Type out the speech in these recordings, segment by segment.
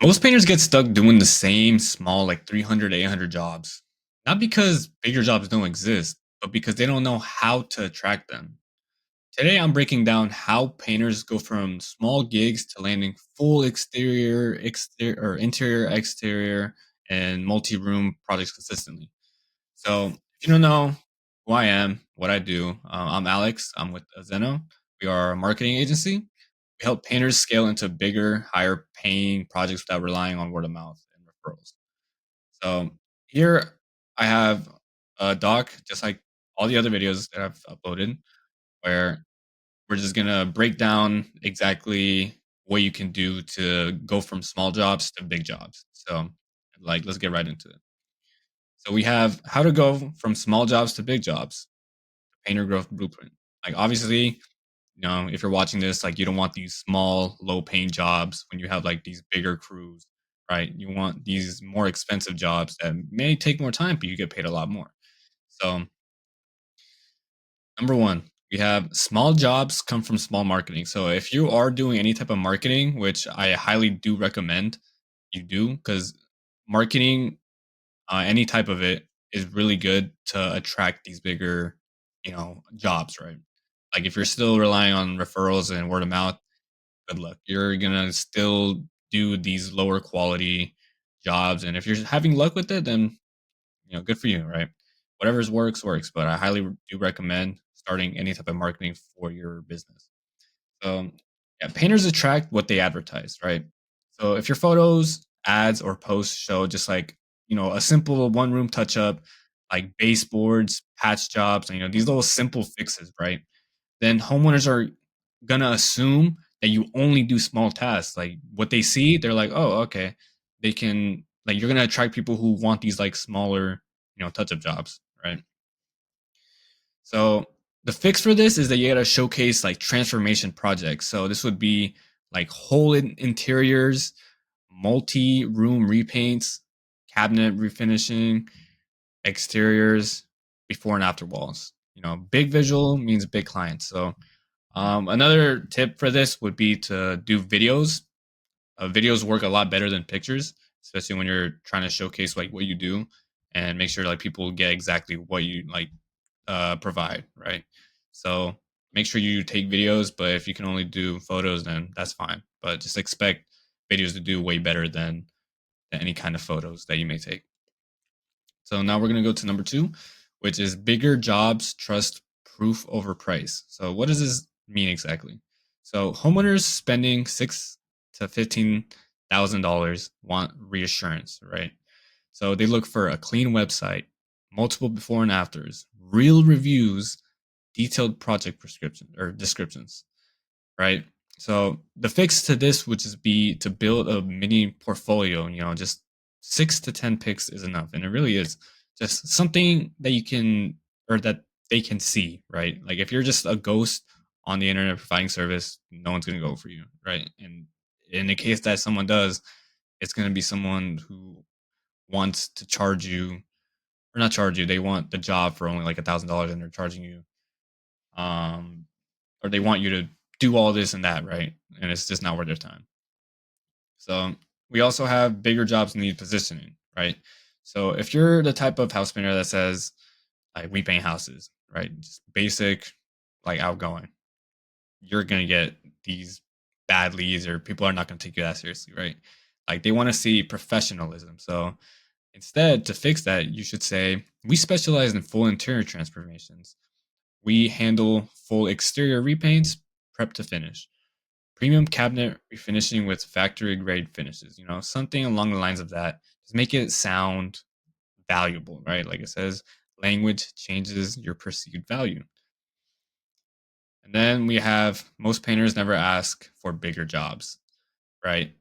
Most painters get stuck doing the same small, like 300, 800 jobs. Not because bigger jobs don't exist, but because they don't know how to attract them. Today, I'm breaking down how painters go from small gigs to landing full exterior, or interior, exterior, and multi-room projects consistently. So, if you don't know who I am, what I do, I'm Alex. I'm with Zeno. We are a marketing agency. We help painters scale into bigger, higher paying projects without relying on word of mouth and referrals. So, here I have a doc, just like all the other videos that I've uploaded, where we're just gonna break down exactly what you can do to go from small jobs to big jobs. So, like, let's get right into it. So we have how to go from small jobs to big jobs, painter growth blueprint. Like obviously, if you're watching this, like you don't want these small, low paying jobs when you have like these bigger crews, right? You want these more expensive jobs that may take more time, but you get paid a lot more. So number one, we have small jobs come from small marketing. So if you are doing any type of marketing, which I highly do recommend you do, because marketing, any type of it, is really good to attract these bigger, jobs, right? Like if you're still relying on referrals and word of mouth, good luck. You're gonna still do these lower quality jobs, and if you're having luck with it, then good for you, right? Whatever's works. But I highly do recommend starting any type of marketing for your business. So, yeah, painters attract what they advertise, right? So, if your photos, ads, or posts show just like, a simple one room touch up, like baseboards, patch jobs, and, these little simple fixes, right? Then homeowners are going to assume that you only do small tasks. Like what they see, they're like, oh, okay. They can, like, you're going to attract people who want these like smaller, touch up jobs, right? So the fix for this is that you gotta showcase like transformation projects. So this would be like whole interiors, multi-room repaints, cabinet refinishing, exteriors, before and after walls. Big visual means big clients. So another tip for this would be to do videos. Videos work a lot better than pictures, especially when you're trying to showcase like what you do and make sure like people get exactly what you like provide, right? So make sure you take videos, but if you can only do photos, then that's fine. But just expect videos to do way better than any kind of photos that you may take. So now we're going to go to number two, which is bigger jobs trust proof over price. So what does this mean exactly? So homeowners spending $6,000 to $15,000 want reassurance, right? So they look for a clean website, multiple before and afters, real reviews, detailed project prescription or descriptions, right? So the fix to this would just be to build a mini portfolio. Just 6 to 10 pics is enough, and it really is just something that you can or that they can see, right? Like if you're just a ghost on the internet providing service, no one's going to go for you, right? And in the case that someone does, it's going to be someone who wants to charge you or not charge you. They want the job for only like $1,000, and they're charging you um or they want you to do all this and that, right? And it's just not worth their time. So we also have bigger jobs need positioning, right? So if you're the type of house painter that says like we paint houses, right? Just basic, like outgoing, you're gonna get these bad leads or people are not gonna take you that seriously, right? Like they want to see professionalism. So instead, to fix that, you should say we specialize in full interior transformations. We handle full exterior repaints, prep to finish. Premium cabinet refinishing with factory grade finishes, something along the lines of that. Just make it sound valuable, right? Like it says, language changes your perceived value. And then we have most painters never ask for bigger jobs, right?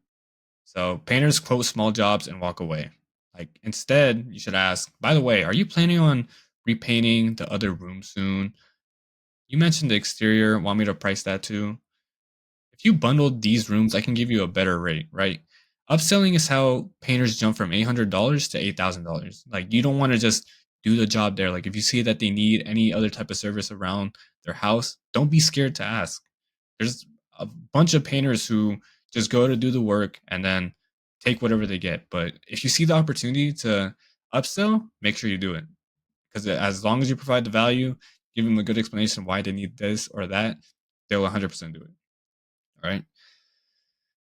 So painters quote small jobs and walk away. Like instead, you should ask, by the way, are you planning on repainting the other room soon? You mentioned the exterior. Want me to price that too? If you bundled these rooms, I can give you a better rate, right? Upselling is how painters jump from $800 to $8,000. Like you don't want to just do the job there. Like if you see that they need any other type of service around their house, don't be scared to ask. There's a bunch of painters who just go to do the work and then take whatever they get. But if you see the opportunity to upsell, make sure you do it, because as long as you provide the value, give them a good explanation why they need this or that, they'll 100% do it. All right.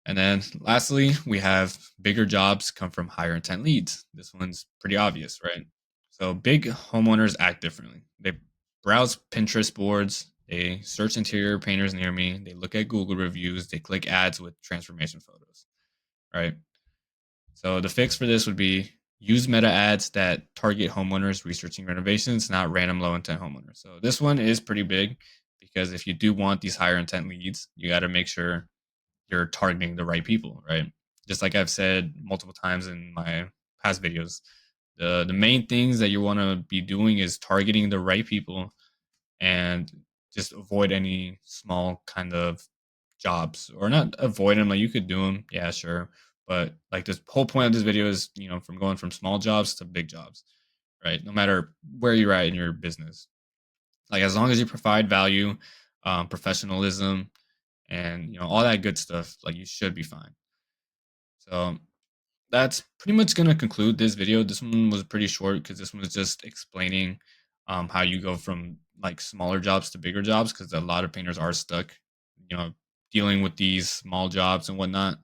And then lastly, we have bigger jobs come from higher intent leads. This one's pretty obvious, right? So big homeowners act differently. They browse Pinterest boards, they search interior painters near me, they look at Google reviews, they click ads with transformation photos, right? So the fix for this would be use meta ads that target homeowners researching renovations, not random low intent homeowners. So this one is pretty big because if you do want these higher intent leads, you got to make sure you're targeting the right people, right? Just like I've said multiple times in my past videos, the main things that you want to be doing is targeting the right people and just avoid any small kind of jobs, or not avoid them. Like you could do them, yeah, sure, but like this whole point of this video is, from going from small jobs to big jobs, right? No matter where you're at in your business, like as long as you provide value, professionalism, and all that good stuff, like you should be fine. So that's pretty much gonna conclude this video. This one was pretty short because this one was just explaining how you go from like smaller jobs to bigger jobs, because a lot of painters are stuck, you know, dealing with these small jobs and whatnot.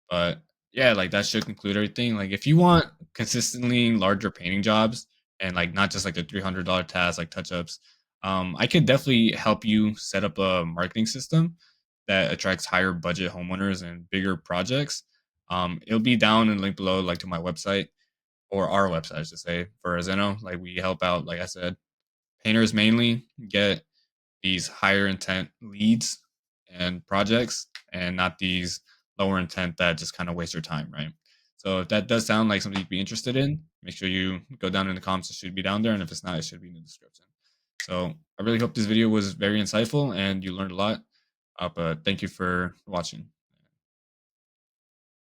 But yeah, like that should conclude everything. Like if you want consistently larger painting jobs and like not just like the $300 tasks like touch ups, I could definitely help you set up a marketing system that attracts higher budget homeowners and bigger projects. It'll be down in the link below, like to my website, or our website, I should say, for Zeno. Like we help out, like I said, painters mainly get these higher intent leads and projects, and not these lower intent that just kind of waste your time, right? So if that does sound like something you'd be interested in, make sure you go down in the comments. It should be down there, and if it's not, it should be in the description. So I really hope this video was very insightful and you learned a lot. But thank you for watching.